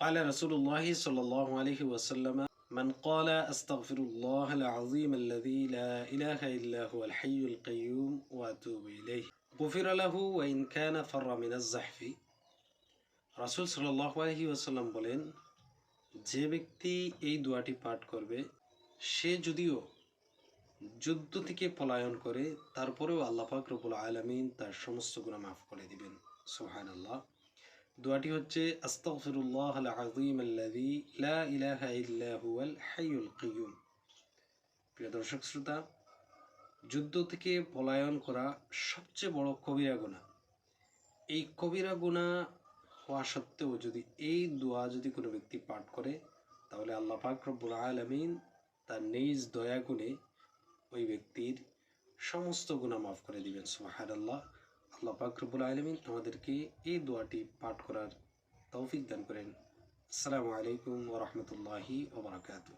قال رسول الله صلى الله عليه وسلم من قال أستغفر الله العظيم الذي لا إله إلا هو الحي القيوم وأتوب إليه غفر له وإن كان فر من الزحف রাসূল সাল্লাল্লাহু আলাইহি ওয়াসাল্লাম বলেন, যে ব্যক্তি এই দোয়াটি পাঠ করবে সে যদিও যুদ্ধ থেকে পলায়ন করে তারপরেও আল্লাহ পাক রব্বুল আলামিন তার সমস্ত গুনাহ মাফ করে দিবেন। সুবহানাল্লাহ। দোয়াটি হচ্ছে আস্তাগফিরুল্লাহাল আযীম আল্লাযী লা ইলাহা ইল্লা হুয়াল হাইয়ুল কাইয়্যুম। প্রিয় দর্শক শ্রোতা, যুদ্ধ থেকে পলায়ন করা সবচেয়ে বড় কবিরা গুনাহ। এই কবিরা গুনাহ হওয়া সত্ত্বেও যদি এই দোয়া যদি কোনো ব্যক্তি পাঠ করে তাহলে আল্লাহ পাক রব্বুল আলামিন তার নিজ দয়া গুণে ওই ব্যক্তির সমস্ত গুনাহ মাফ করে দিবেন। সুবহানাল্লাহ। আল্লাহ পাক রব্বুল আলামিন আমাদেরকে এই দোয়াটি পাঠ করার তৌফিক দান করেন। আসসালামু আলাইকুম ওয়া রাহমাতুল্লাহি ওয়া বারাকাতুহু।